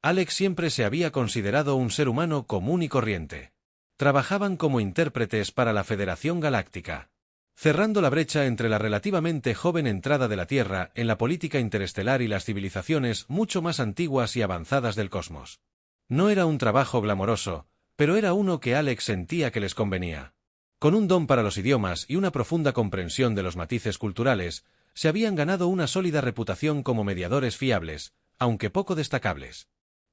Alex siempre se había considerado un ser humano común y corriente. Trabajaban como intérpretes para la Federación Galáctica, cerrando la brecha entre la relativamente joven entrada de la Tierra en la política interestelar y las civilizaciones mucho más antiguas y avanzadas del cosmos. No era un trabajo glamoroso, pero era uno que Alex sentía que les convenía. Con un don para los idiomas y una profunda comprensión de los matices culturales, se habían ganado una sólida reputación como mediadores fiables, aunque poco destacables.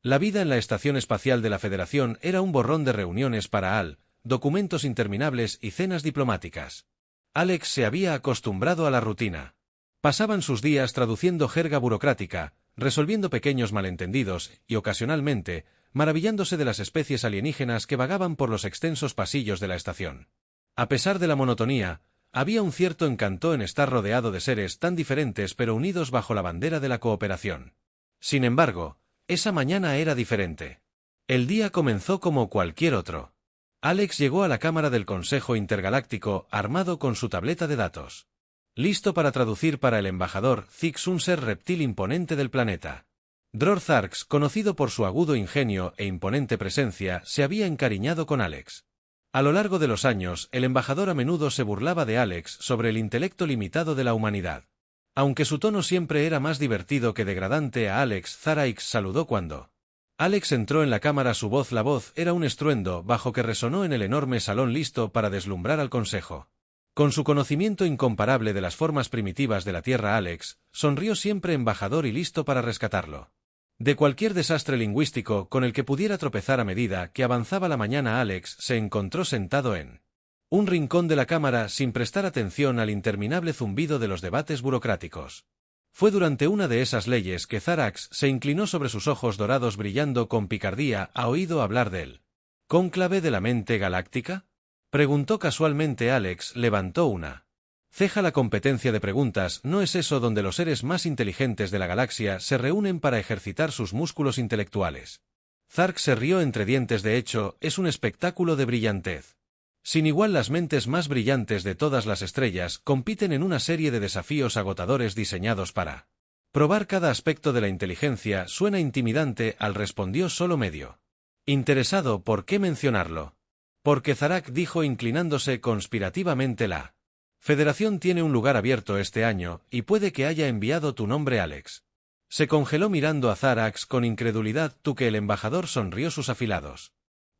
La vida en la Estación Espacial de la Federación era un borrón de reuniones para Al, documentos interminables y cenas diplomáticas. Alex se había acostumbrado a la rutina. Pasaban sus días traduciendo jerga burocrática, resolviendo pequeños malentendidos y, ocasionalmente, maravillándose de las especies alienígenas que vagaban por los extensos pasillos de la estación. A pesar de la monotonía, había un cierto encanto en estar rodeado de seres tan diferentes pero unidos bajo la bandera de la cooperación. Sin embargo, esa mañana era diferente. El día comenzó como cualquier otro. Alex llegó a la cámara del Consejo Intergaláctico armado con su tableta de datos. Listo para traducir para el embajador Zix, un ser reptil imponente del planeta. Dror Tharks, conocido por su agudo ingenio e imponente presencia, se había encariñado con Alex. A lo largo de los años, el embajador a menudo se burlaba de Alex sobre el intelecto limitado de la humanidad. Aunque su tono siempre era más divertido que degradante, a Alex Tharax saludó cuando Alex entró en la cámara. La voz era un estruendo bajo que resonó en el enorme salón, listo para deslumbrar al consejo. Con su conocimiento incomparable de las formas primitivas de la Tierra, Alex sonrió siempre embajador y listo para rescatarlo de cualquier desastre lingüístico con el que pudiera tropezar. A medida que avanzaba la mañana, Alex se encontró sentado en un rincón de la cámara sin prestar atención al interminable zumbido de los debates burocráticos. Fue durante una de esas leyes que Tharax se inclinó sobre sus ojos dorados brillando con picardía. ¿Ha oído hablar del cónclave de la mente galáctica?, preguntó casualmente. Alex levantó una ceja. La competencia de preguntas no es eso donde los seres más inteligentes de la galaxia se reúnen para ejercitar sus músculos intelectuales. Tharks se rió entre dientes. De hecho, es un espectáculo de brillantez. Sin igual, las mentes más brillantes de todas las estrellas compiten en una serie de desafíos agotadores diseñados para probar cada aspecto de la inteligencia. Suena intimidante. Al respondió solo medio interesado. ¿Por qué mencionarlo? Porque Zarak dijo inclinándose conspirativamente. La Federación tiene un lugar abierto este año, y puede que haya enviado tu nombre. Alex se congeló mirando a Tharax con incredulidad. Tú que el embajador sonrió sus afilados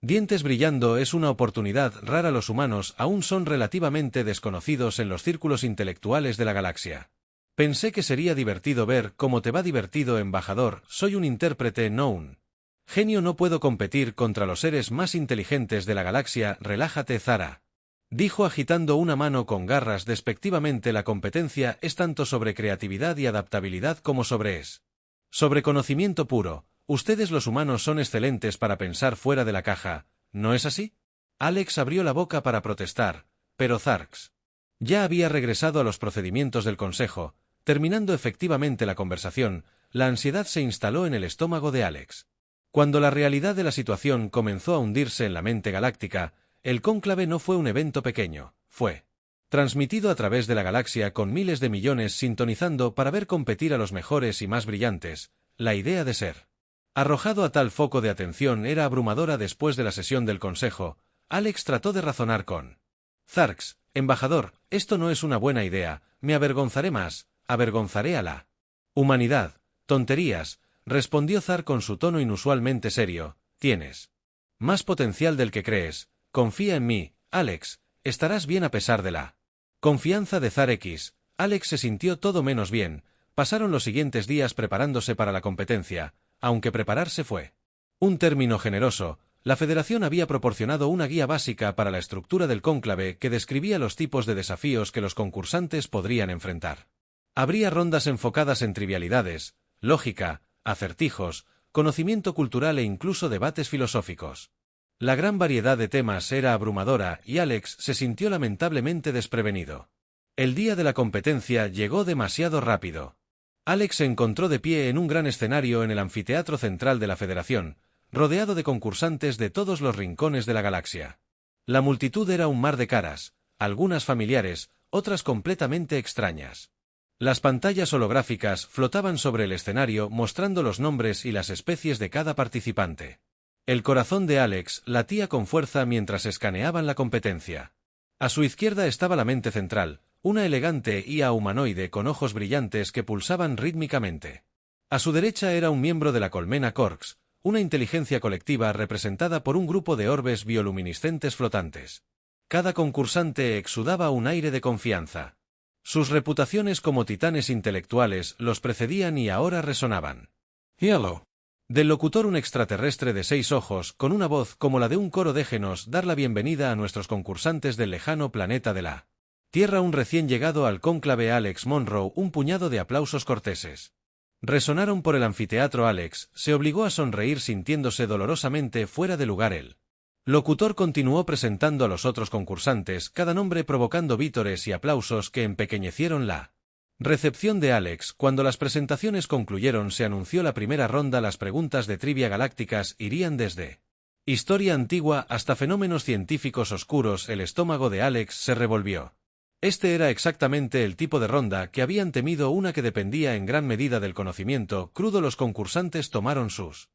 dientes brillando. Es una oportunidad rara. Los humanos aún son relativamente desconocidos en los círculos intelectuales de la galaxia. Pensé que sería divertido ver cómo te va. Divertido, embajador. Soy un intérprete, no un genio. No puedo competir contra los seres más inteligentes de la galaxia. Relájate, Zara, dijo agitando una mano con garras despectivamente. La competencia es tanto sobre creatividad y adaptabilidad como sobre conocimiento puro. Ustedes los humanos son excelentes para pensar fuera de la caja, ¿no es así? Alex abrió la boca para protestar, pero Tharks ya había regresado a los procedimientos del consejo, terminando efectivamente la conversación. La ansiedad se instaló en el estómago de Alex. Cuando la realidad de la situación comenzó a hundirse en la mente galáctica, el cónclave no fue un evento pequeño, fue transmitido a través de la galaxia con miles de millones sintonizando para ver competir a los mejores y más brillantes. La idea de ser arrojado a tal foco de atención era abrumadora. Después de la sesión del consejo, Alex trató de razonar con Tharks. Embajador, esto no es una buena idea. Me avergonzaré más, avergonzaré a la humanidad. Tonterías, respondió Thar con su tono inusualmente serio. Tienes más potencial del que crees. Confía en mí, Alex, estarás bien. A pesar de la confianza de Thar X, Alex se sintió todo menos bien. Pasaron los siguientes días preparándose para la competencia, aunque prepararse fue un término generoso. La Federación había proporcionado una guía básica para la estructura del cónclave que describía los tipos de desafíos que los concursantes podrían enfrentar. Habría rondas enfocadas en trivialidades, lógica, acertijos, conocimiento cultural e incluso debates filosóficos. La gran variedad de temas era abrumadora y Alex se sintió lamentablemente desprevenido. El día de la competencia llegó demasiado rápido. Alex se encontró de pie en un gran escenario en el anfiteatro central de la Federación, rodeado de concursantes de todos los rincones de la galaxia. La multitud era un mar de caras, algunas familiares, otras completamente extrañas. Las pantallas holográficas flotaban sobre el escenario mostrando los nombres y las especies de cada participante. El corazón de Alex latía con fuerza mientras escaneaban la competencia. A su izquierda estaba la mente central, una elegante IA humanoide con ojos brillantes que pulsaban rítmicamente. A su derecha era un miembro de la colmena Corks, una inteligencia colectiva representada por un grupo de orbes bioluminiscentes flotantes. Cada concursante exudaba un aire de confianza. Sus reputaciones como titanes intelectuales los precedían y ahora resonaban. Hello. Del locutor un extraterrestre de 6 ojos, con una voz como la de un coro de genos, dar la bienvenida a nuestros concursantes del lejano planeta de la Tierra. Un recién llegado al cónclave Alex Monroe, un puñado de aplausos corteses. Resonaron por el anfiteatro. Alex se obligó a sonreír sintiéndose dolorosamente fuera de lugar. El locutor continuó presentando a los otros concursantes, cada nombre provocando vítores y aplausos que empequeñecieron la recepción de Alex. Cuando las presentaciones concluyeron se anunció la primera ronda. Las preguntas de trivia galácticas irían desde historia antigua hasta fenómenos científicos oscuros. El estómago de Alex se revolvió. Este era exactamente el tipo de ronda que habían temido, una que dependía en gran medida del conocimiento crudo. Los concursantes tomaron sus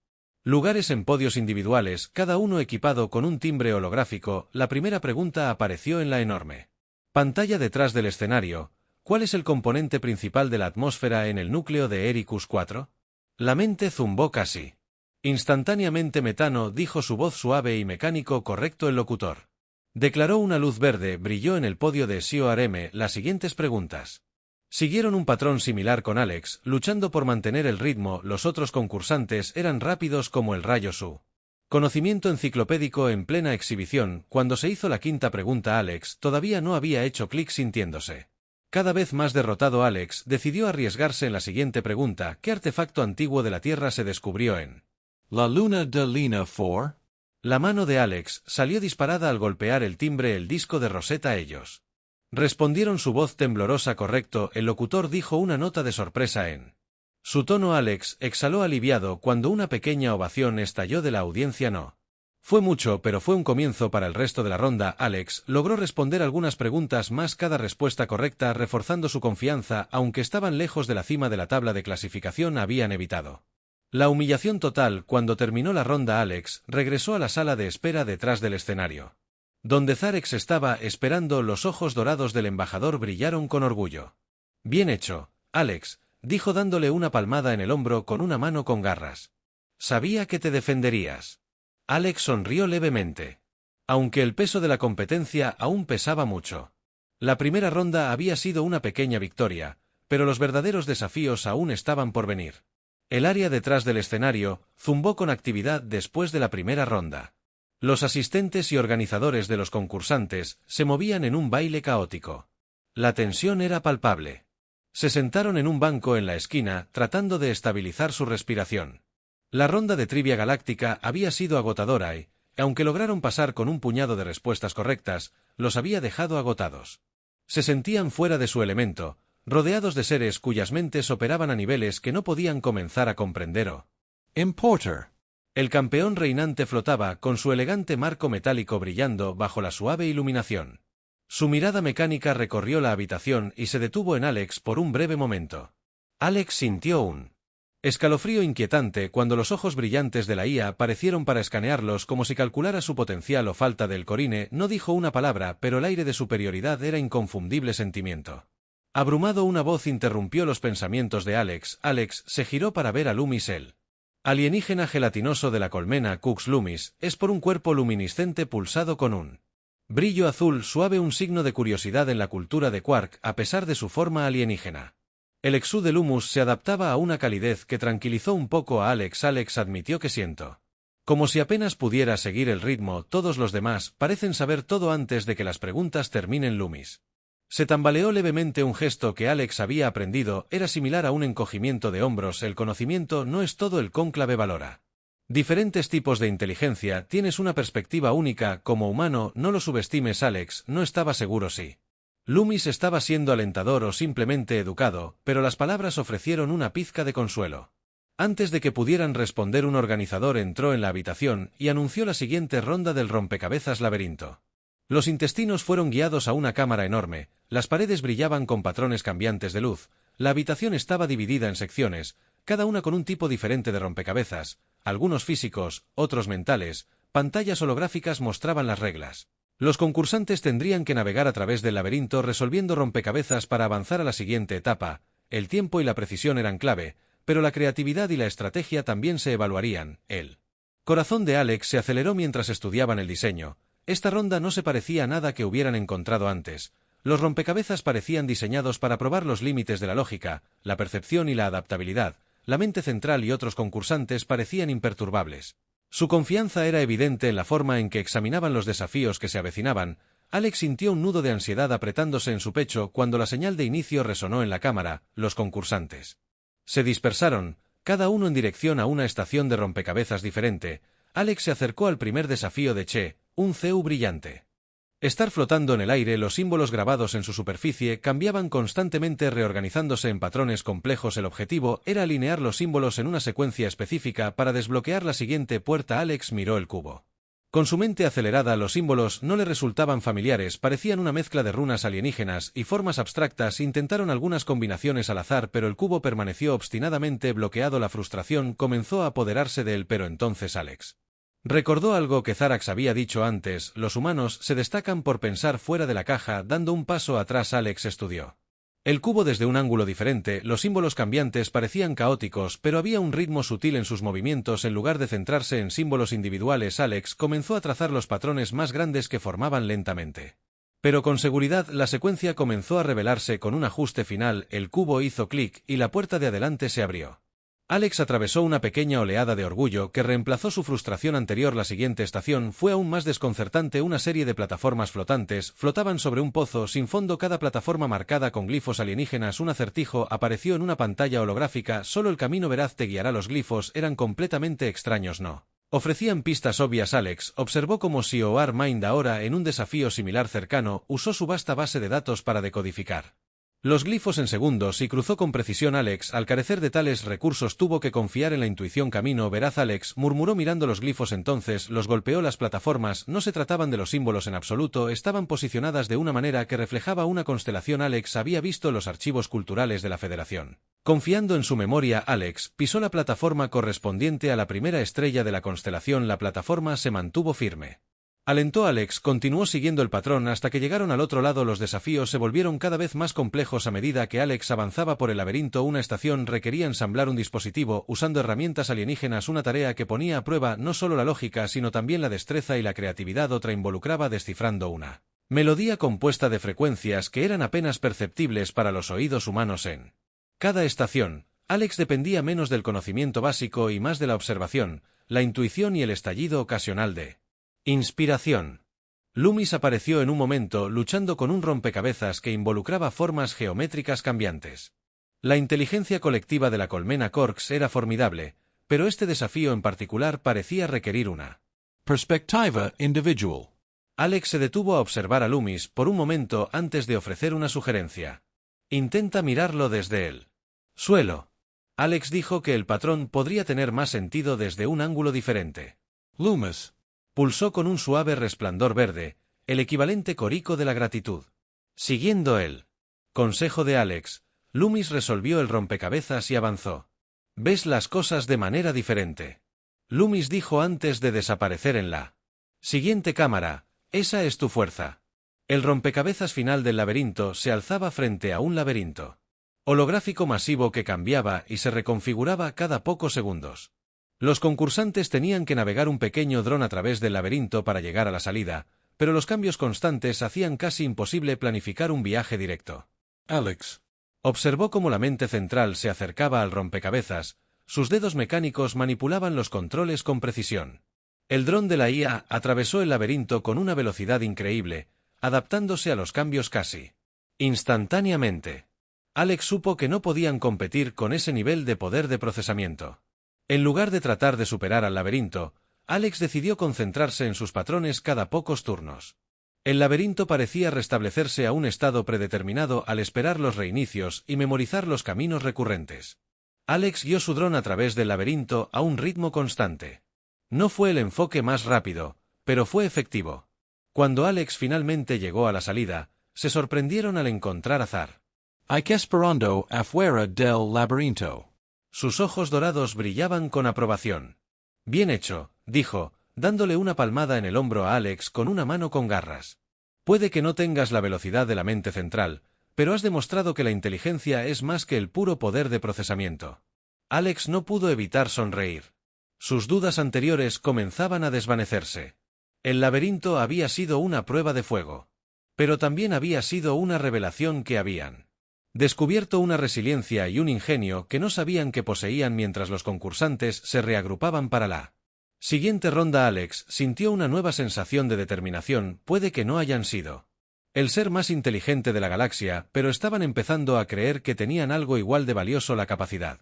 lugares en podios individuales, cada uno equipado con un timbre holográfico. La primera pregunta apareció en la enorme pantalla detrás del escenario. ¿Cuál es el componente principal de la atmósfera en el núcleo de Ericus 4? La mente zumbó casi instantáneamente. Metano, dijo su voz suave y mecánico. Correcto. El locutor declaró. Una luz verde brilló en el podio de SIORM. Las siguientes preguntas siguieron un patrón similar, con Alex luchando por mantener el ritmo. Los otros concursantes eran rápidos como el rayo. Su conocimiento enciclopédico en plena exhibición. Cuando se hizo la quinta pregunta, Alex todavía no había hecho clic. Sintiéndose cada vez más derrotado, Alex decidió arriesgarse en la siguiente pregunta. ¿Qué artefacto antiguo de la Tierra se descubrió en La luna de Lina 4. La mano de Alex salió disparada al golpear el timbre. El disco de Rosetta. Ellos respondieron, su voz temblorosa. Correcto. El locutor dijo, una nota de sorpresa en su tono. Alex exhaló aliviado cuando una pequeña ovación estalló de la audiencia. No fue mucho, pero fue un comienzo para el resto de la ronda. Alex logró responder algunas preguntas más, cada respuesta correcta reforzando su confianza. Aunque estaban lejos de la cima de la tabla de clasificación, habían evitado la humillación total. Cuando terminó la ronda, Alex regresó a la sala de espera detrás del escenario, donde Zarex estaba esperando. Los ojos dorados del embajador brillaron con orgullo. Bien hecho, Alex, dijo dándole una palmada en el hombro con una mano con garras. Sabía que te defenderías. Alex sonrió levemente. Aunque el peso de la competencia aún pesaba mucho. La primera ronda había sido una pequeña victoria, pero los verdaderos desafíos aún estaban por venir. El área detrás del escenario zumbó con actividad después de la primera ronda. Los asistentes y organizadores de los concursantes se movían en un baile caótico. La tensión era palpable. Se sentaron en un banco en la esquina, tratando de estabilizar su respiración. La ronda de trivia galáctica había sido agotadora y, aunque lograron pasar con un puñado de respuestas correctas, los había dejado agotados. Se sentían fuera de su elemento, rodeados de seres cuyas mentes operaban a niveles que no podían comenzar a comprender. Importer. El campeón reinante flotaba, con su elegante marco metálico brillando bajo la suave iluminación. Su mirada mecánica recorrió la habitación y se detuvo en Alex por un breve momento. Alex sintió un escalofrío inquietante cuando los ojos brillantes de la IA aparecieron para escanearlos, como si calculara su potencial o falta del corine. No dijo una palabra, pero el aire de superioridad era inconfundible sentimiento. Abrumado, una voz interrumpió los pensamientos de Alex. Alex se giró para ver a Loomis, el alienígena gelatinoso de la colmena Cux. Loomis es por un cuerpo luminiscente pulsado con un brillo azul suave, un signo de curiosidad en la cultura de Quark a pesar de su forma alienígena. El exú de Lummus se adaptaba a una calidez que tranquilizó un poco a Alex. Alex admitió que siento como si apenas pudiera seguir el ritmo. Todos los demás parecen saber todo antes de que las preguntas terminen. Loomis se tambaleó levemente. Un gesto que Alex había aprendido era similar a un encogimiento de hombros. El conocimiento no es todo, el cónclave valora diferentes tipos de inteligencia. Tienes una perspectiva única como humano, no lo subestimes. Alex no estaba seguro si Loomis estaba siendo alentador o simplemente educado, pero las palabras ofrecieron una pizca de consuelo. Antes de que pudieran responder, un organizador entró en la habitación y anunció la siguiente ronda del rompecabezas laberinto. Los intestinos fueron guiados a una cámara enorme, las paredes brillaban con patrones cambiantes de luz, la habitación estaba dividida en secciones, cada una con un tipo diferente de rompecabezas, algunos físicos, otros mentales, pantallas holográficas mostraban las reglas. Los concursantes tendrían que navegar a través del laberinto resolviendo rompecabezas para avanzar a la siguiente etapa. El tiempo y la precisión eran clave, pero la creatividad y la estrategia también se evaluarían. El corazón de Alex se aceleró mientras estudiaban el diseño. Esta ronda no se parecía a nada que hubieran encontrado antes. Los rompecabezas parecían diseñados para probar los límites de la lógica, la percepción y la adaptabilidad. La mente central y otros concursantes parecían imperturbables. Su confianza era evidente en la forma en que examinaban los desafíos que se avecinaban. Alex sintió un nudo de ansiedad apretándose en su pecho cuando la señal de inicio resonó en la cámara. Los concursantes se dispersaron, cada uno en dirección a una estación de rompecabezas diferente. Alex se acercó al primer desafío de Che, un CEU brillante. Estar flotando en el aire, los símbolos grabados en su superficie cambiaban constantemente reorganizándose en patrones complejos. El objetivo era alinear los símbolos en una secuencia específica para desbloquear la siguiente puerta. Alex miró el cubo. Con su mente acelerada, los símbolos no le resultaban familiares, parecían una mezcla de runas alienígenas y formas abstractas. Intentaron algunas combinaciones al azar, pero el cubo permaneció obstinadamente bloqueado. La frustración comenzó a apoderarse de él, pero entonces Alex recordó algo que Zarax había dicho antes: los humanos se destacan por pensar fuera de la caja. Dando un paso atrás, Alex estudió el cubo desde un ángulo diferente. Los símbolos cambiantes parecían caóticos, pero había un ritmo sutil en sus movimientos. En lugar de centrarse en símbolos individuales, Alex comenzó a trazar los patrones más grandes que formaban lentamente. Pero con seguridad la secuencia comenzó a revelarse. Con un ajuste final, el cubo hizo clic y la puerta de adelante se abrió. Alex atravesó una pequeña oleada de orgullo que reemplazó su frustración anterior. La siguiente estación fue aún más desconcertante. Una serie de plataformas flotantes flotaban sobre un pozo sin fondo, cada plataforma marcada con glifos alienígenas. Un acertijo apareció en una pantalla holográfica: solo el camino veraz te guiará. Los glifos eran completamente extraños, no ofrecían pistas obvias. Alex observó cómo Sioar Mind, ahora en un desafío similar cercano, usó su vasta base de datos para decodificar los glifos en segundos y cruzó con precisión. Alex, al carecer de tales recursos, tuvo que confiar en la intuición. Camino veraz, Alex murmuró mirando los glifos. Entonces los golpeó. Las plataformas no se trataban de los símbolos en absoluto, estaban posicionadas de una manera que reflejaba una constelación. Alex había visto los archivos culturales de la Federación. Confiando en su memoria, Alex pisó la plataforma correspondiente a la primera estrella de la constelación. La plataforma se mantuvo firme. Alentó. Alex continuó siguiendo el patrón hasta que llegaron al otro lado. Los desafíos se volvieron cada vez más complejos a medida que Alex avanzaba por el laberinto. Una estación requería ensamblar un dispositivo usando herramientas alienígenas, una tarea que ponía a prueba no solo la lógica sino también la destreza y la creatividad. Otra involucraba descifrando una melodía compuesta de frecuencias que eran apenas perceptibles para los oídos humanos. En cada estación, Alex dependía menos del conocimiento básico y más de la observación, la intuición y el estallido ocasional de inspiración. Loomis apareció en un momento luchando con un rompecabezas que involucraba formas geométricas cambiantes. La inteligencia colectiva de la colmena Corks era formidable, pero este desafío en particular parecía requerir una perspectiva individual. Alex se detuvo a observar a Loomis por un momento antes de ofrecer una sugerencia. Intenta mirarlo desde el suelo. Alex dijo que el patrón podría tener más sentido desde un ángulo diferente. Loomis pulsó con un suave resplandor verde, el equivalente corico de la gratitud. Siguiendo el consejo de Alex, Loomis resolvió el rompecabezas y avanzó. «Ves las cosas de manera diferente», Loomis dijo antes de desaparecer en la siguiente cámara. «Esa es tu fuerza». El rompecabezas final del laberinto se alzaba frente a un laberinto holográfico masivo que cambiaba y se reconfiguraba cada pocos segundos. Los concursantes tenían que navegar un pequeño dron a través del laberinto para llegar a la salida, pero los cambios constantes hacían casi imposible planificar un viaje directo. Alex observó cómo la mente central se acercaba al rompecabezas, sus dedos mecánicos manipulaban los controles con precisión. El dron de la IA atravesó el laberinto con una velocidad increíble, adaptándose a los cambios casi instantáneamente. Alex supo que no podían competir con ese nivel de poder de procesamiento. En lugar de tratar de superar al laberinto, Alex decidió concentrarse en sus patrones cada pocos turnos. El laberinto parecía restablecerse a un estado predeterminado al esperar los reinicios y memorizar los caminos recurrentes. Alex guió su dron a través del laberinto a un ritmo constante. No fue el enfoque más rápido, pero fue efectivo. Cuando Alex finalmente llegó a la salida, se sorprendieron al encontrar a Zar. I que esperando afuera del laberinto. Sus ojos dorados brillaban con aprobación. Bien hecho, dijo, dándole una palmada en el hombro a Alex con una mano con garras. Puede que no tengas la velocidad de la mente central, pero has demostrado que la inteligencia es más que el puro poder de procesamiento. Alex no pudo evitar sonreír. Sus dudas anteriores comenzaban a desvanecerse. El laberinto había sido una prueba de fuego. Pero también había sido una revelación que habían descubierto una resiliencia y un ingenio que no sabían que poseían mientras los concursantes se reagrupaban para la siguiente ronda. Alex sintió una nueva sensación de determinación. Puede que no hayan sido el ser más inteligente de la galaxia, pero estaban empezando a creer que tenían algo igual de valioso: la capacidad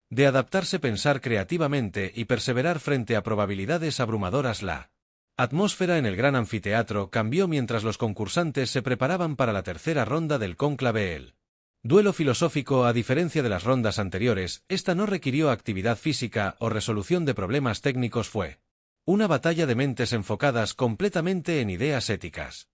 de adaptarse, pensar creativamente y perseverar frente a probabilidades abrumadoras. La atmósfera en el gran anfiteatro cambió mientras los concursantes se preparaban para la tercera ronda del cónclave. El duelo filosófico, a diferencia de las rondas anteriores, esta no requirió actividad física o resolución de problemas técnicos. Fue una batalla de mentes enfocadas completamente en ideas éticas.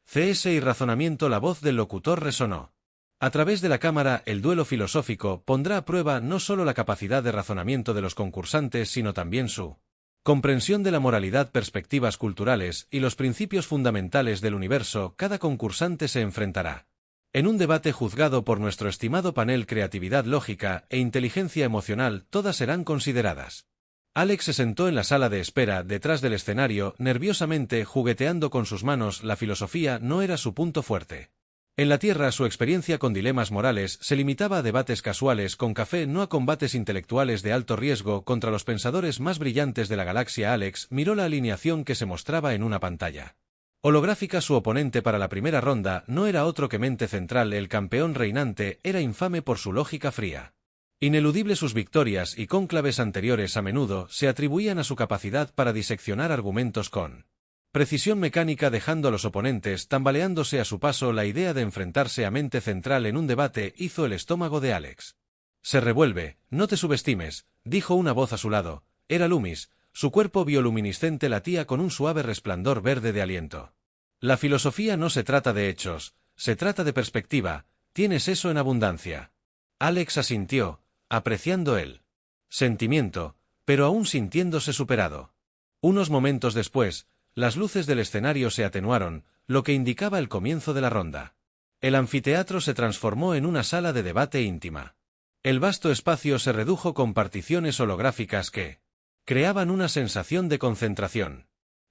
CS y razonamiento. La voz del locutor resonó a través de la cámara. El duelo filosófico pondrá a prueba no solo la capacidad de razonamiento de los concursantes, sino también su comprensión de la moralidad, perspectivas culturales y los principios fundamentales del universo. Cada concursante se enfrentará en un debate juzgado por nuestro estimado panel. Creatividad, lógica e inteligencia emocional, todas serán consideradas. Alex se sentó en la sala de espera, detrás del escenario, nerviosamente jugueteando con sus manos. La filosofía no era su punto fuerte. En la Tierra, su experiencia con dilemas morales se limitaba a debates casuales con café, no a combates intelectuales de alto riesgo contra los pensadores más brillantes de la galaxia. Alex miró la alineación que se mostraba en una pantalla holográfica. Su oponente para la primera ronda no era otro que Mente Central. El campeón reinante era infame por su lógica fría. Ineludible. Sus victorias y cónclaves anteriores a menudo se atribuían a su capacidad para diseccionar argumentos con precisión mecánica, dejando a los oponentes tambaleándose a su paso. La idea de enfrentarse a Mente Central en un debate hizo el estómago de Alex se revuelve. No te subestimes, dijo una voz a su lado. Era Loomis. Su cuerpo bioluminiscente latía con un suave resplandor verde de aliento. La filosofía no se trata de hechos, se trata de perspectiva. Tienes eso en abundancia. Alex asintió, apreciando el sentimiento, pero aún sintiéndose superado. Unos momentos después, las luces del escenario se atenuaron, lo que indicaba el comienzo de la ronda. El anfiteatro se transformó en una sala de debate íntima. El vasto espacio se redujo con particiones holográficas que creaban una sensación de concentración.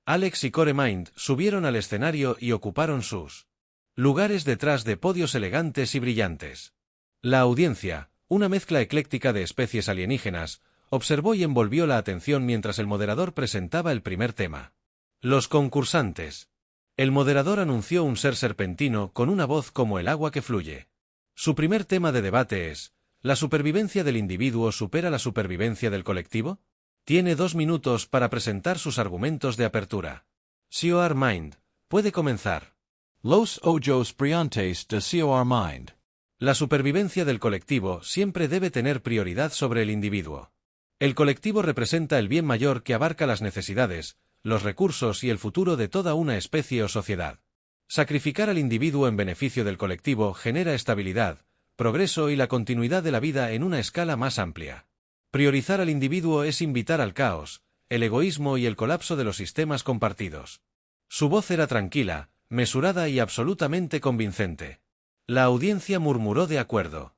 Alex y Core Mind subieron al escenario y ocuparon sus lugares detrás de podios elegantes y brillantes. La audiencia, una mezcla ecléctica de especies alienígenas, observó y envolvió la atención mientras el moderador presentaba el primer tema. Los concursantes. El moderador anunció un ser serpentino con una voz como el agua que fluye. Su primer tema de debate es: ¿la supervivencia del individuo supera la supervivencia del colectivo? Tiene 2 minutos para presentar sus argumentos de apertura. Core Mind, puede comenzar. Los ojos brillantes de Core Mind. La supervivencia del colectivo siempre debe tener prioridad sobre el individuo. El colectivo representa el bien mayor que abarca las necesidades, los recursos y el futuro de toda una especie o sociedad. Sacrificar al individuo en beneficio del colectivo genera estabilidad, progreso y la continuidad de la vida en una escala más amplia. Priorizar al individuo es invitar al caos, el egoísmo y el colapso de los sistemas compartidos. Su voz era tranquila, mesurada y absolutamente convincente. La audiencia murmuró de acuerdo.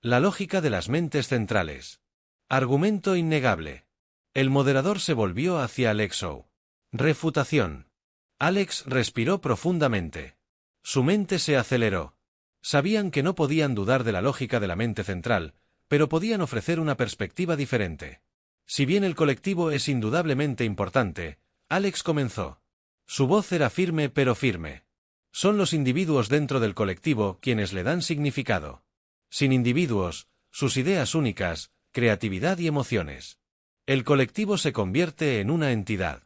La lógica de las mentes centrales. Argumento innegable. El moderador se volvió hacia Alexou. Refutación. Alex respiró profundamente. Su mente se aceleró. Sabían que no podían dudar de la lógica de la mente central, pero podían ofrecer una perspectiva diferente. Si bien el colectivo es indudablemente importante, Alex comenzó. Su voz era firme pero firme. Son los individuos dentro del colectivo quienes le dan significado. Sin individuos, sus ideas únicas, creatividad y emociones. El colectivo se convierte en una entidad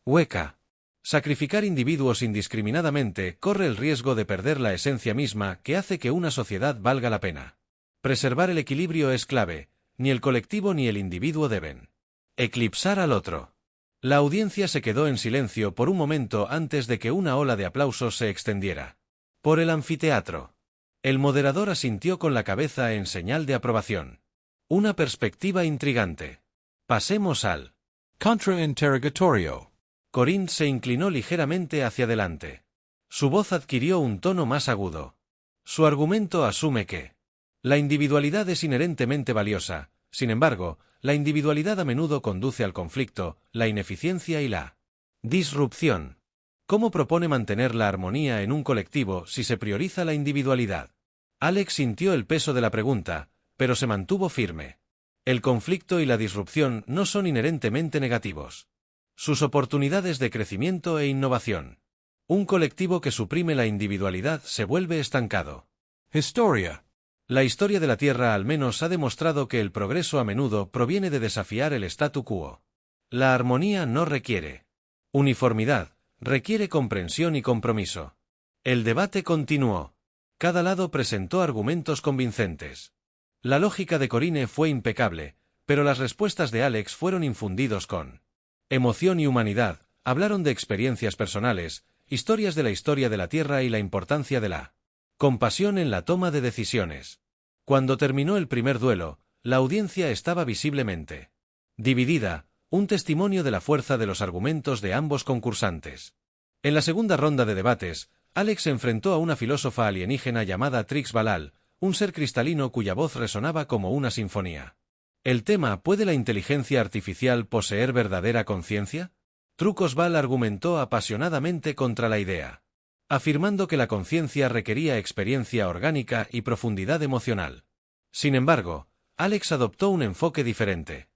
hueca. Sacrificar individuos indiscriminadamente corre el riesgo de perder la esencia misma que hace que una sociedad valga la pena. Preservar el equilibrio es clave, ni el colectivo ni el individuo deben eclipsar al otro. La audiencia se quedó en silencio por un momento antes de que una ola de aplausos se extendiera por el anfiteatro. El moderador asintió con la cabeza en señal de aprobación. Una perspectiva intrigante. Pasemos al contrainterrogatorio. Corinne se inclinó ligeramente hacia adelante. Su voz adquirió un tono más agudo. Su argumento asume que la individualidad es inherentemente valiosa. Sin embargo, la individualidad a menudo conduce al conflicto, la ineficiencia y la disrupción. ¿Cómo propone mantener la armonía en un colectivo si se prioriza la individualidad? Alex sintió el peso de la pregunta, pero se mantuvo firme. El conflicto y la disrupción no son inherentemente negativos. Sus oportunidades de crecimiento e innovación. Un colectivo que suprime la individualidad se vuelve estancado. Historia. La historia de la Tierra al menos ha demostrado que el progreso a menudo proviene de desafiar el statu quo. La armonía no requiere uniformidad, requiere comprensión y compromiso. El debate continuó. Cada lado presentó argumentos convincentes. La lógica de Corinne fue impecable, pero las respuestas de Alex fueron infundidos con emoción y humanidad. Hablaron de experiencias personales, historias de la historia de la Tierra y la importancia de la compasión en la toma de decisiones. Cuando terminó el primer duelo, la audiencia estaba visiblemente dividida, un testimonio de la fuerza de los argumentos de ambos concursantes. En la segunda ronda de debates, Alex se enfrentó a una filósofa alienígena llamada Trix Balal, un ser cristalino cuya voz resonaba como una sinfonía. El tema ¿puede la inteligencia artificial poseer verdadera conciencia? Trucos Bal argumentó apasionadamente contra la idea, afirmando que la conciencia requería experiencia orgánica y profundidad emocional. Sin embargo, Alex adoptó un enfoque diferente.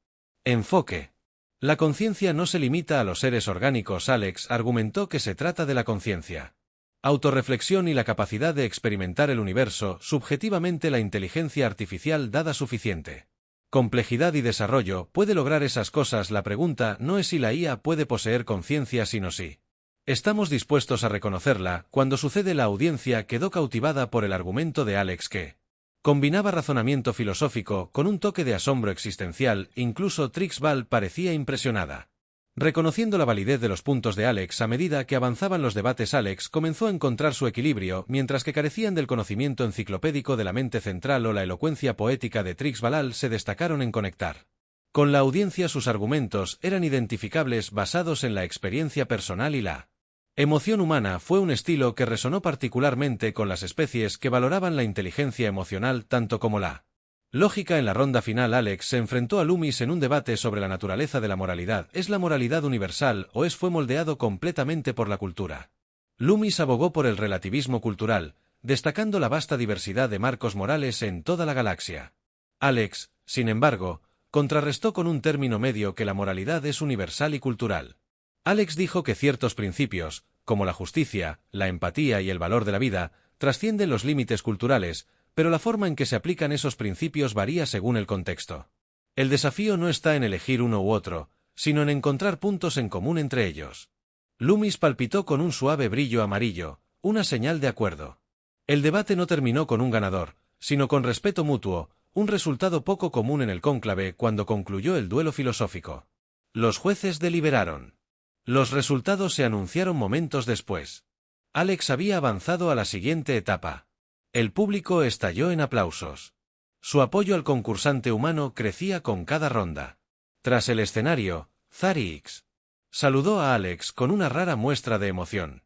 Enfoque. La conciencia no se limita a los seres orgánicos. Alex argumentó que se trata de la conciencia, autorreflexión y la capacidad de experimentar el universo. Subjetivamente, la inteligencia artificial dada suficiente complejidad y desarrollo puede lograr esas cosas. La pregunta no es si la IA puede poseer conciencia, sino si estamos dispuestos a reconocerla. Cuando sucede, la audiencia quedó cautivada por el argumento de Alex que combinaba razonamiento filosófico con un toque de asombro existencial. Incluso Trix Bal parecía impresionada. Reconociendo la validez de los puntos de Alex a medida que avanzaban los debates, Alex comenzó a encontrar su equilibrio, mientras que carecían del conocimiento enciclopédico de la mente central o la elocuencia poética de Trix Balal, se destacaron en conectar con la audiencia. Sus argumentos eran identificables, basados en la experiencia personal y la emoción humana. Fue un estilo que resonó particularmente con las especies que valoraban la inteligencia emocional tanto como la lógica. En la ronda final, Alex se enfrentó a Loomis en un debate sobre la naturaleza de la moralidad. ¿Es la moralidad universal o fue moldeado completamente por la cultura? Loomis abogó por el relativismo cultural, destacando la vasta diversidad de marcos morales en toda la galaxia. Alex, sin embargo, contrarrestó con un término medio que la moralidad es universal y cultural. Alex dijo que ciertos principios, como la justicia, la empatía y el valor de la vida, trascienden los límites culturales, pero la forma en que se aplican esos principios varía según el contexto. El desafío no está en elegir uno u otro, sino en encontrar puntos en común entre ellos. Loomis palpitó con un suave brillo amarillo, una señal de acuerdo. El debate no terminó con un ganador, sino con respeto mutuo, un resultado poco común en el cónclave. Cuando concluyó el duelo filosófico, los jueces deliberaron. Los resultados se anunciaron momentos después. Alex había avanzado a la siguiente etapa. El público estalló en aplausos. Su apoyo al concursante humano crecía con cada ronda. Tras el escenario, Zarix saludó a Alex con una rara muestra de emoción.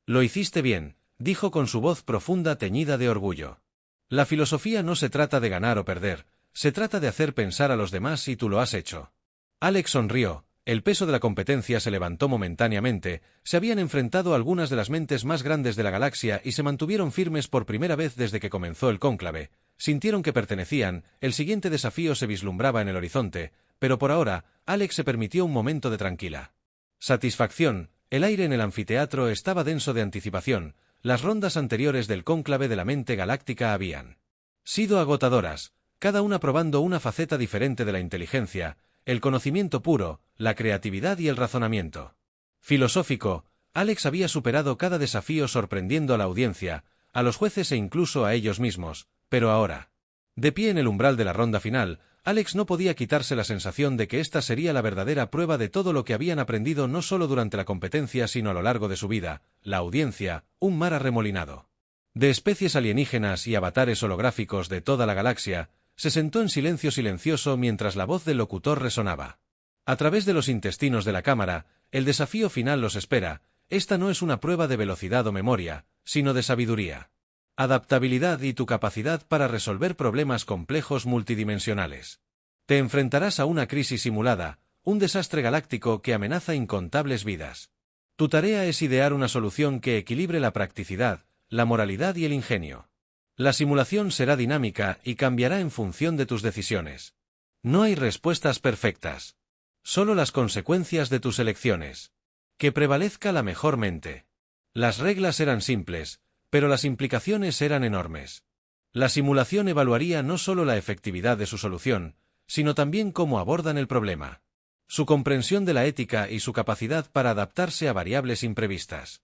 «Lo hiciste bien», dijo con su voz profunda teñida de orgullo. «La filosofía no se trata de ganar o perder, se trata de hacer pensar a los demás y tú lo has hecho». Alex sonrió. El peso de la competencia se levantó momentáneamente. Se habían enfrentado algunas de las mentes más grandes de la galaxia y se mantuvieron firmes por primera vez desde que comenzó el cónclave. Sintieron que pertenecían. El siguiente desafío se vislumbraba en el horizonte, pero por ahora, Alex se permitió un momento de tranquila satisfacción. El aire en el anfiteatro estaba denso de anticipación. Las rondas anteriores del cónclave de la mente galáctica habían sido agotadoras, cada una probando una faceta diferente de la inteligencia, el conocimiento puro, la creatividad y el razonamiento filosófico. Alex había superado cada desafío sorprendiendo a la audiencia, a los jueces e incluso a ellos mismos, pero ahora, de pie en el umbral de la ronda final, Alex no podía quitarse la sensación de que esta sería la verdadera prueba de todo lo que habían aprendido no solo durante la competencia sino a lo largo de su vida, la audiencia, un mar arremolinado de especies alienígenas y avatares holográficos de toda la galaxia, se sentó en silencio silencioso mientras la voz del locutor resonaba. A través de los intestinos de la cámara, el desafío final los espera. Esta no es una prueba de velocidad o memoria, sino de sabiduría, adaptabilidad y tu capacidad para resolver problemas complejos multidimensionales. Te enfrentarás a una crisis simulada, un desastre galáctico que amenaza incontables vidas. Tu tarea es idear una solución que equilibre la practicidad, la moralidad y el ingenio. La simulación será dinámica y cambiará en función de tus decisiones. No hay respuestas perfectas. Solo las consecuencias de tus elecciones. Que prevalezca la mejor mente. Las reglas eran simples, pero las implicaciones eran enormes. La simulación evaluaría no solo la efectividad de su solución, sino también cómo abordan el problema, su comprensión de la ética y su capacidad para adaptarse a variables imprevistas.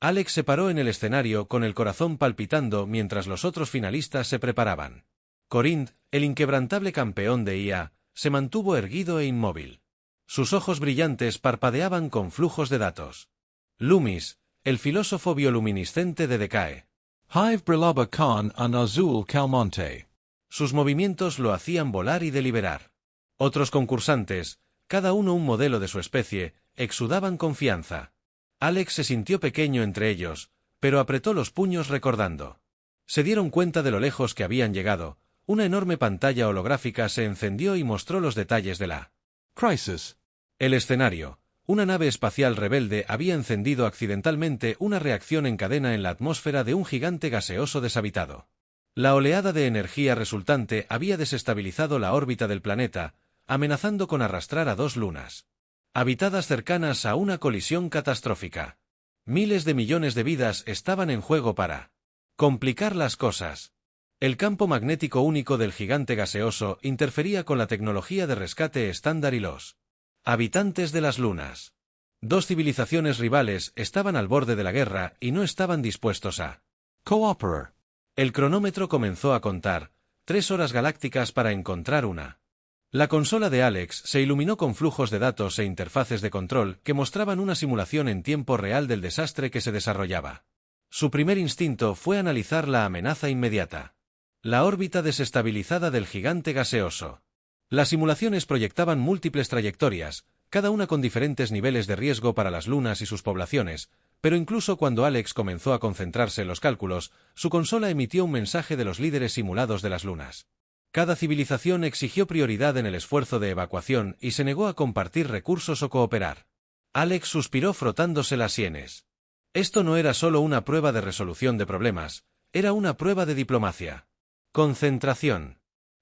Alex se paró en el escenario con el corazón palpitando mientras los otros finalistas se preparaban. Corinth, el inquebrantable campeón de IA, se mantuvo erguido e inmóvil. Sus ojos brillantes parpadeaban con flujos de datos. Loomis, el filósofo bioluminiscente de Decae. Hive brillaba con un azul calmante. Sus movimientos lo hacían volar y deliberar. Otros concursantes, cada uno un modelo de su especie, exudaban confianza. Alex se sintió pequeño entre ellos, pero apretó los puños recordando. Se dieron cuenta de lo lejos que habían llegado. Una enorme pantalla holográfica se encendió y mostró los detalles de la crisis. El escenario. Una nave espacial rebelde había encendido accidentalmente una reacción en cadena en la atmósfera de un gigante gaseoso deshabitado. La oleada de energía resultante había desestabilizado la órbita del planeta, amenazando con arrastrar a 2 lunas habitadas cercanas a una colisión catastrófica. Miles de millones de vidas estaban en juego para complicar las cosas. El campo magnético único del gigante gaseoso interfería con la tecnología de rescate estándar y los habitantes de las lunas. 2 civilizaciones rivales estaban al borde de la guerra y no estaban dispuestos a cooperar. El cronómetro comenzó a contar, 3 horas galácticas para encontrar una. La consola de Alex se iluminó con flujos de datos e interfaces de control que mostraban una simulación en tiempo real del desastre que se desarrollaba. Su primer instinto fue analizar la amenaza inmediata. La órbita desestabilizada del gigante gaseoso. Las simulaciones proyectaban múltiples trayectorias, cada una con diferentes niveles de riesgo para las lunas y sus poblaciones, pero incluso cuando Alex comenzó a concentrarse en los cálculos, su consola emitió un mensaje de los líderes simulados de las lunas. Cada civilización exigió prioridad en el esfuerzo de evacuación y se negó a compartir recursos o cooperar. Alex suspiró frotándose las sienes. Esto no era solo una prueba de resolución de problemas, era una prueba de diplomacia. Concentración.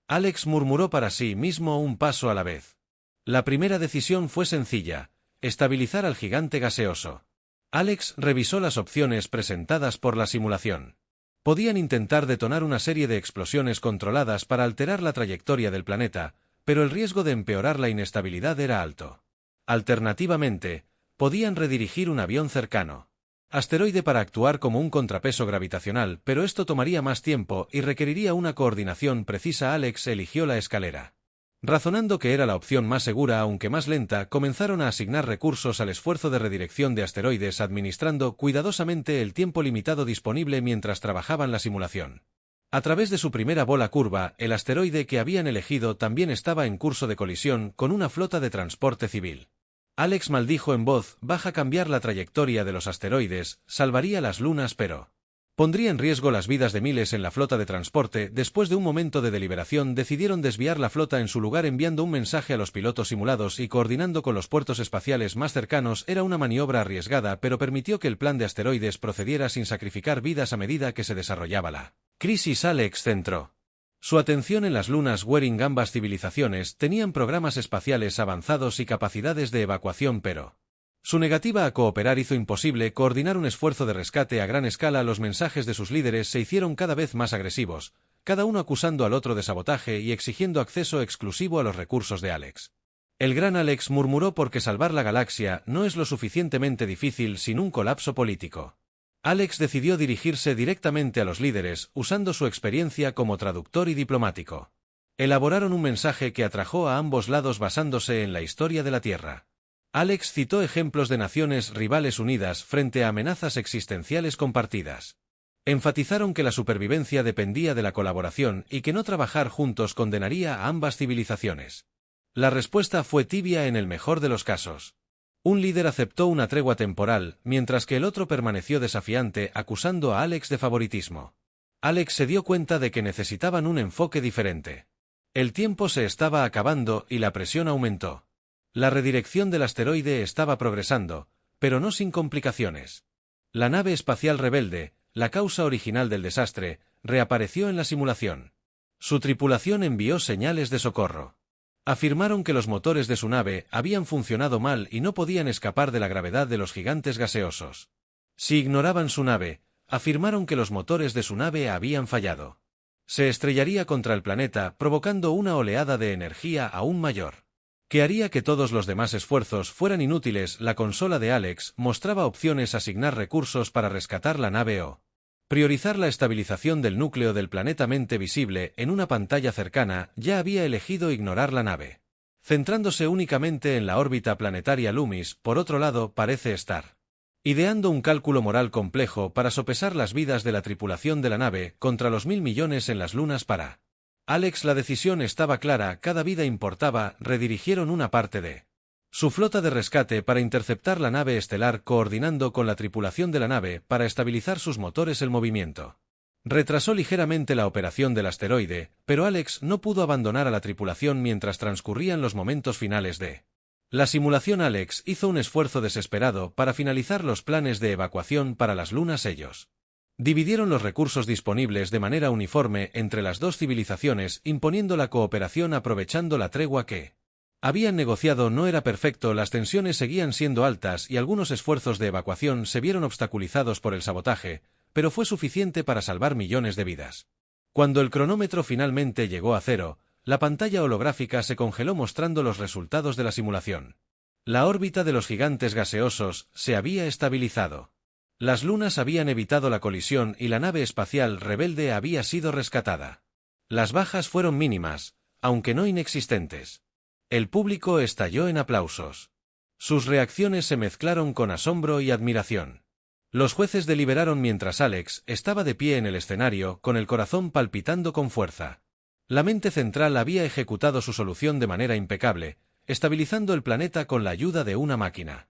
Alex murmuró para sí mismo un paso a la vez. La primera decisión fue sencilla, estabilizar al gigante gaseoso. Alex revisó las opciones presentadas por la simulación. Podían intentar detonar una serie de explosiones controladas para alterar la trayectoria del planeta, pero el riesgo de empeorar la inestabilidad era alto. Alternativamente, podían redirigir un avión cercano asteroide para actuar como un contrapeso gravitacional, pero esto tomaría más tiempo y requeriría una coordinación precisa. Alex eligió la escalera. Razonando que era la opción más segura aunque más lenta, comenzaron a asignar recursos al esfuerzo de redirección de asteroides administrando cuidadosamente el tiempo limitado disponible mientras trabajaban la simulación. A través de su primera bola curva, el asteroide que habían elegido también estaba en curso de colisión con una flota de transporte civil. Alex maldijo en voz baja cambiar la trayectoria de los asteroides, salvaría las lunas pero pondría en riesgo las vidas de miles en la flota de transporte. Después de un momento de deliberación decidieron desviar la flota en su lugar enviando un mensaje a los pilotos simulados y coordinando con los puertos espaciales más cercanos. Era una maniobra arriesgada pero permitió que el plan de asteroides procediera sin sacrificar vidas a medida que se desarrollaba la crisis. Alex centró su atención en las lunas Waring. Ambas civilizaciones tenían programas espaciales avanzados y capacidades de evacuación pero su negativa a cooperar hizo imposible coordinar un esfuerzo de rescate a gran escala. Los mensajes de sus líderes se hicieron cada vez más agresivos, cada uno acusando al otro de sabotaje y exigiendo acceso exclusivo a los recursos de Alex. El gran Alex murmuró porque salvar la galaxia no es lo suficientemente difícil sin un colapso político. Alex decidió dirigirse directamente a los líderes usando su experiencia como traductor y diplomático. Elaboraron un mensaje que atrajo a ambos lados basándose en la historia de la Tierra. Alex citó ejemplos de naciones rivales unidas frente a amenazas existenciales compartidas. Enfatizaron que la supervivencia dependía de la colaboración y que no trabajar juntos condenaría a ambas civilizaciones. La respuesta fue tibia en el mejor de los casos. Un líder aceptó una tregua temporal, mientras que el otro permaneció desafiante, acusando a Alex de favoritismo. Alex se dio cuenta de que necesitaban un enfoque diferente. El tiempo se estaba acabando y la presión aumentó. La redirección del asteroide estaba progresando, pero no sin complicaciones. La nave espacial rebelde, la causa original del desastre, reapareció en la simulación. Su tripulación envió señales de socorro. Afirmaron que los motores de su nave habían funcionado mal y no podían escapar de la gravedad de los gigantes gaseosos. Si ignoraban su nave, afirmaron que los motores de su nave habían fallado. Se estrellaría contra el planeta, provocando una oleada de energía aún mayor, que haría que todos los demás esfuerzos fueran inútiles. La consola de Alex mostraba opciones: asignar recursos para rescatar la nave o priorizar la estabilización del núcleo del planeta. Mente visible en una pantalla cercana. Ya había elegido ignorar la nave, centrándose únicamente en la órbita planetaria. Loomis, por otro lado, parece estar ideando un cálculo moral complejo para sopesar las vidas de la tripulación de la nave contra los 1.000 millones en las lunas. Para Alex la decisión estaba clara: cada vida importaba. Redirigieron una parte de su flota de rescate para interceptar la nave estelar, coordinando con la tripulación de la nave para estabilizar sus motores. El movimiento retrasó ligeramente la operación del asteroide, pero Alex no pudo abandonar a la tripulación mientras transcurrían los momentos finales de la simulación. Alex hizo un esfuerzo desesperado para finalizar los planes de evacuación para las lunas. Ellos dividieron los recursos disponibles de manera uniforme entre las dos civilizaciones, imponiendo la cooperación aprovechando la tregua que habían negociado. No era perfecto, las tensiones seguían siendo altas y algunos esfuerzos de evacuación se vieron obstaculizados por el sabotaje, pero fue suficiente para salvar millones de vidas. Cuando el cronómetro finalmente llegó a cero, la pantalla holográfica se congeló mostrando los resultados de la simulación. La órbita de los gigantes gaseosos se había estabilizado. Las lunas habían evitado la colisión y la nave espacial rebelde había sido rescatada. Las bajas fueron mínimas, aunque no inexistentes. El público estalló en aplausos. Sus reacciones se mezclaron con asombro y admiración. Los jueces deliberaron mientras Alex estaba de pie en el escenario, con el corazón palpitando con fuerza. La mente central había ejecutado su solución de manera impecable, estabilizando el planeta con la ayuda de una máquina.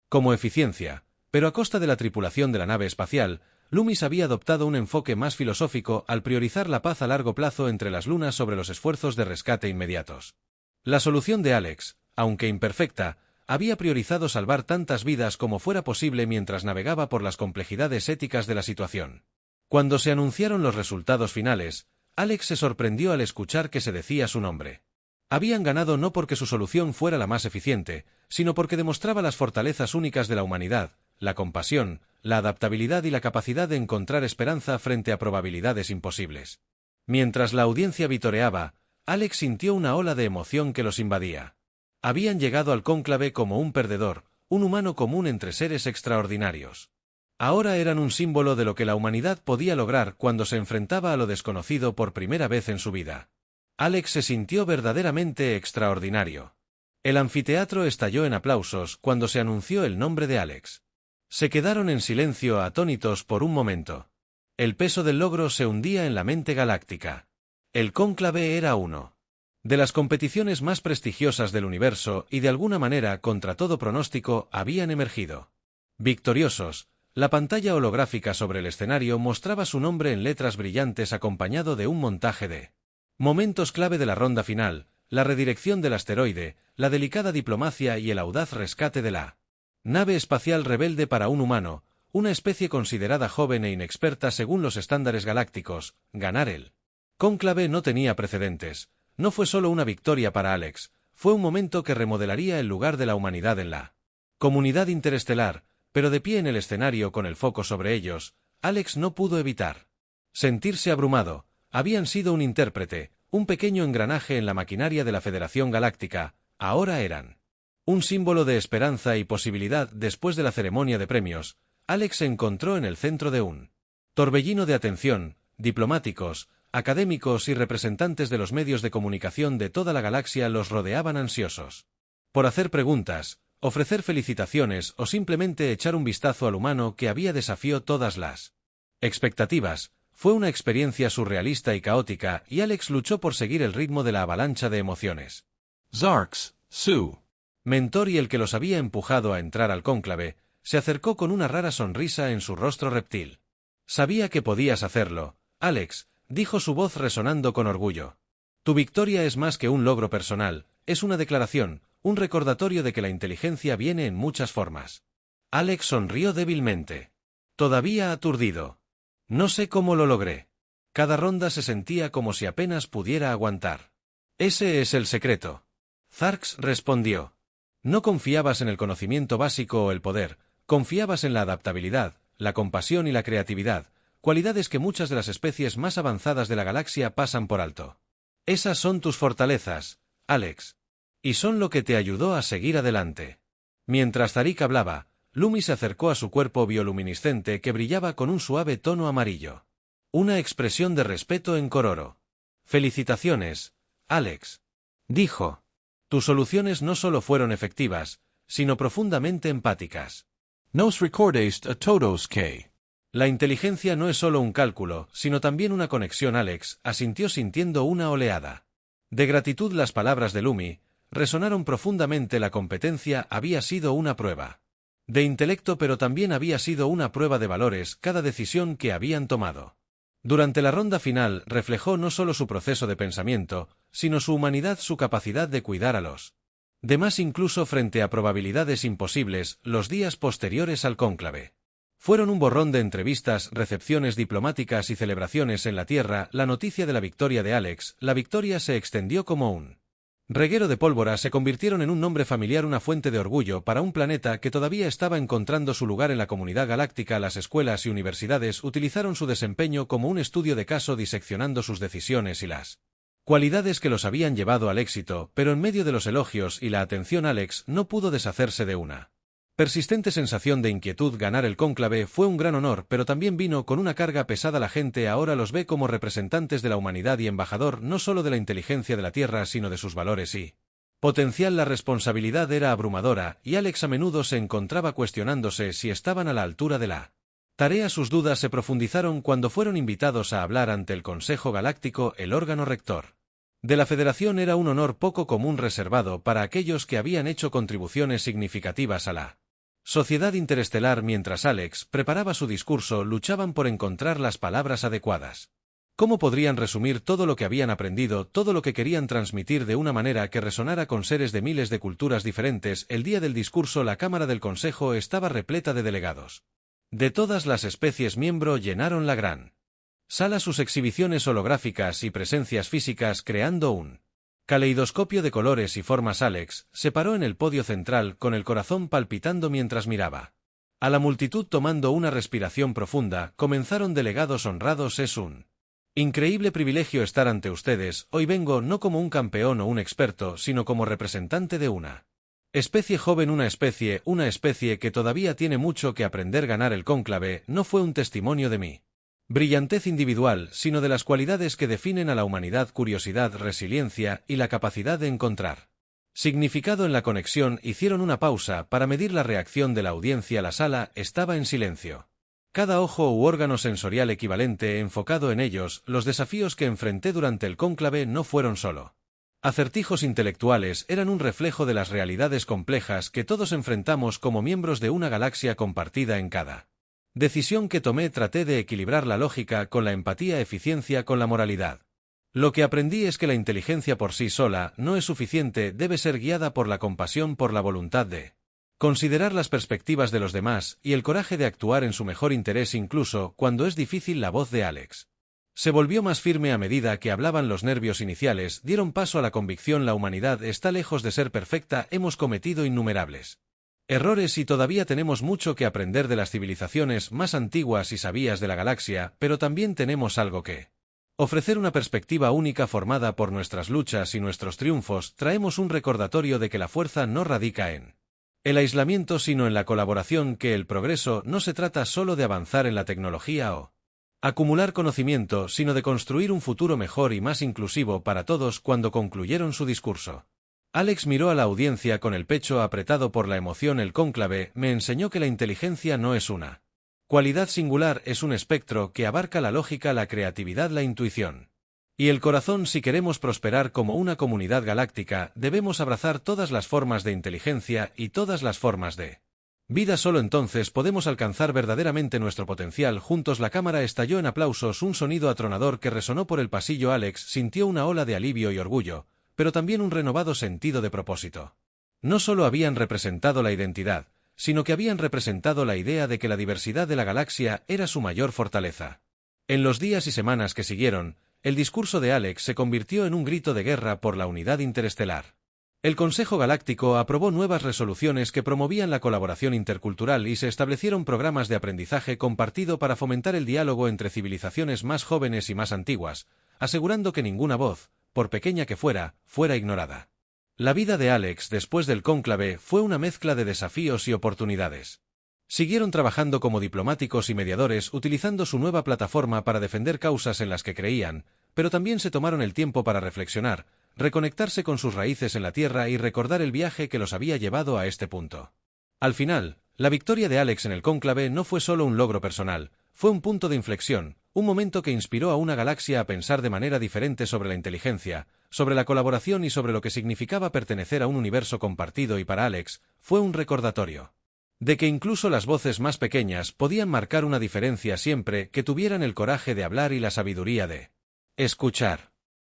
Como eficiencia, pero a costa de la tripulación de la nave espacial, Loomis había adoptado un enfoque más filosófico al priorizar la paz a largo plazo entre las lunas sobre los esfuerzos de rescate inmediatos. La solución de Alex, aunque imperfecta, había priorizado salvar tantas vidas como fuera posible mientras navegaba por las complejidades éticas de la situación. Cuando se anunciaron los resultados finales, Alex se sorprendió al escuchar que se decía su nombre. Habían ganado no porque su solución fuera la más eficiente, sino porque demostraba las fortalezas únicas de la humanidad: la compasión, la adaptabilidad y la capacidad de encontrar esperanza frente a probabilidades imposibles. Mientras la audiencia vitoreaba, Alex sintió una ola de emoción que los invadía. Habían llegado al cónclave como un perdedor, un humano común entre seres extraordinarios. Ahora eran un símbolo de lo que la humanidad podía lograr cuando se enfrentaba a lo desconocido por primera vez en su vida. Alex se sintió verdaderamente extraordinario. El anfiteatro estalló en aplausos cuando se anunció el nombre de Alex. Se quedaron en silencio atónitos por un momento. El peso del logro se hundía en la mente galáctica. El cónclave era uno de las competiciones más prestigiosas del universo y de alguna manera, contra todo pronóstico, habían emergido victoriosos. La pantalla holográfica sobre el escenario mostraba su nombre en letras brillantes acompañado de un montaje de momentos clave de la ronda final: la redirección del asteroide, la delicada diplomacia y el audaz rescate de la nave espacial rebelde. Para un humano, una especie considerada joven e inexperta según los estándares galácticos, ganar el cónclave no tenía precedentes. No fue solo una victoria para Alex, fue un momento que remodelaría el lugar de la humanidad en la comunidad interestelar, pero de pie en el escenario con el foco sobre ellos, Alex no pudo evitar sentirse abrumado. Habían sido un intérprete, un pequeño engranaje en la maquinaria de la Federación Galáctica, ahora eran un símbolo de esperanza y posibilidad. Después de la ceremonia de premios, Alex se encontró en el centro de un torbellino de atención: diplomáticos, Académicos y representantes de los medios de comunicación de toda la galaxia los rodeaban ansiosos. Por hacer preguntas, ofrecer felicitaciones o simplemente echar un vistazo al humano que había desafiado todas las expectativas. Fue una experiencia surrealista y caótica, y Alex luchó por seguir el ritmo de la avalancha de emociones. Zarx, Sue. Mentor y el que los había empujado a entrar al cónclave, se acercó con una rara sonrisa en su rostro reptil. Sabía que podías hacerlo, Alex, dijo su voz resonando con orgullo. Tu victoria es más que un logro personal, es una declaración, un recordatorio de que la inteligencia viene en muchas formas. Alex sonrió débilmente. Todavía aturdido. No sé cómo lo logré. Cada ronda se sentía como si apenas pudiera aguantar. Ese es el secreto. Zarx respondió. No confiabas en el conocimiento básico o el poder, confiabas en la adaptabilidad, la compasión y la creatividad, cualidades que muchas de las especies más avanzadas de la galaxia pasan por alto. Esas son tus fortalezas, Alex. Y son lo que te ayudó a seguir adelante. Mientras Tariq hablaba, Lumi se acercó a su cuerpo bioluminiscente que brillaba con un suave tono amarillo. Una expresión de respeto en Kororo. Felicitaciones, Alex. Dijo. Tus soluciones no solo fueron efectivas, sino profundamente empáticas. Nos recordaste a todos que. La inteligencia no es solo un cálculo, sino también una conexión. Alex asintió sintiendo una oleada de gratitud. Las palabras de Lumi resonaron profundamente. La competencia había sido una prueba de intelecto, pero también había sido una prueba de valores. Cada decisión que habían tomado durante la ronda final reflejó no solo su proceso de pensamiento, sino su humanidad, su capacidad de cuidar a los demás incluso frente a probabilidades imposibles. Los días posteriores al cónclave fueron un borrón de entrevistas, recepciones diplomáticas y celebraciones en la Tierra. La noticia de la victoria de Alex, la victoria se extendió como un reguero de pólvora. Se convirtieron en un nombre familiar, una fuente de orgullo para un planeta que todavía estaba encontrando su lugar en la comunidad galáctica. Las escuelas y universidades utilizaron su desempeño como un estudio de caso, diseccionando sus decisiones y las cualidades que los habían llevado al éxito, pero en medio de los elogios y la atención, Alex no pudo deshacerse de una persistente sensación de inquietud. Ganar el cónclave fue un gran honor, pero también vino con una carga pesada. La gente ahora los ve como representantes de la humanidad y embajador no solo de la inteligencia de la Tierra, sino de sus valores y potencial. La responsabilidad era abrumadora, y Alex a menudo se encontraba cuestionándose si estaban a la altura de la tarea. Sus dudas se profundizaron cuando fueron invitados a hablar ante el Consejo Galáctico, el órgano rector de la Federación. Era un honor poco común, reservado para aquellos que habían hecho contribuciones significativas a la sociedad interestelar. Mientras Alex preparaba su discurso, luchaban por encontrar las palabras adecuadas. ¿Cómo podrían resumir todo lo que habían aprendido, todo lo que querían transmitir de una manera que resonara con seres de miles de culturas diferentes? El día del discurso, la Cámara del Consejo estaba repleta de delegados de todas las especies miembro. Llenaron la gran sala, sus exhibiciones holográficas y presencias físicas creando un caleidoscopio de colores y formas. Alex se paró en el podio central con el corazón palpitando mientras miraba a la multitud. Tomando una respiración profunda, comenzaron: delegados honrados, es un increíble privilegio estar ante ustedes. Hoy vengo no como un campeón o un experto, sino como representante de una especie joven, una especie que todavía tiene mucho que aprender. Ganar el cónclave no fue un testimonio de mi brillantez individual, sino de las cualidades que definen a la humanidad: curiosidad, resiliencia y la capacidad de encontrar significado en la conexión. Hicieron una pausa para medir la reacción de la audiencia. La sala estaba en silencio. Cada ojo u órgano sensorial equivalente enfocado en ellos. Los desafíos que enfrenté durante el cónclave no fueron solo acertijos intelectuales, eran un reflejo de las realidades complejas que todos enfrentamos como miembros de una galaxia compartida. En cada decisión que tomé traté de equilibrar la lógica con la empatía, eficiencia con la moralidad. Lo que aprendí es que la inteligencia por sí sola no es suficiente, debe ser guiada por la compasión, por la voluntad de considerar las perspectivas de los demás y el coraje de actuar en su mejor interés incluso cuando es difícil. La voz de Alex se volvió más firme a medida que hablaban. Los nervios iniciales dieron paso a la convicción: la humanidad está lejos de ser perfecta, hemos cometido innumerables errores y todavía tenemos mucho que aprender de las civilizaciones más antiguas y sabias de la galaxia, pero también tenemos algo que ofrecer: una perspectiva única formada por nuestras luchas y nuestros triunfos. Traemos un recordatorio de que la fuerza no radica en el aislamiento, sino en la colaboración, que el progreso no se trata solo de avanzar en la tecnología o acumular conocimiento, sino de construir un futuro mejor y más inclusivo para todos. Cuando concluyeron su discurso, Alex miró a la audiencia con el pecho apretado por la emoción. El cónclave me enseñó que la inteligencia no es una cualidad singular, es un espectro que abarca la lógica, la creatividad, la intuición y el corazón. Si queremos prosperar como una comunidad galáctica, debemos abrazar todas las formas de inteligencia y todas las formas de vida. Solo entonces podemos alcanzar verdaderamente nuestro potencial. Juntos la cámara estalló en aplausos, un sonido atronador que resonó por el pasillo. Alex sintió una ola de alivio y orgullo, pero también un renovado sentido de propósito. No solo habían representado la identidad, sino que habían representado la idea de que la diversidad de la galaxia era su mayor fortaleza. En los días y semanas que siguieron, el discurso de Alex se convirtió en un grito de guerra por la unidad interestelar. El Consejo Galáctico aprobó nuevas resoluciones que promovían la colaboración intercultural y se establecieron programas de aprendizaje compartido para fomentar el diálogo entre civilizaciones más jóvenes y más antiguas, asegurando que ninguna voz, por pequeña que fuera ignorada. La vida de Alex después del cónclave fue una mezcla de desafíos y oportunidades. Siguieron trabajando como diplomáticos y mediadores, utilizando su nueva plataforma para defender causas en las que creían, pero también se tomaron el tiempo para reflexionar, reconectarse con sus raíces en la Tierra y recordar el viaje que los había llevado a este punto. Al final, la victoria de Alex en el cónclave no fue solo un logro personal, fue un punto de inflexión, un momento que inspiró a una galaxia a pensar de manera diferente sobre la inteligencia, sobre la colaboración y sobre lo que significaba pertenecer a un universo compartido. Y para Alex, fue un recordatorio de que incluso las voces más pequeñas podían marcar una diferencia siempre que tuvieran el coraje de hablar y la sabiduría de escuchar.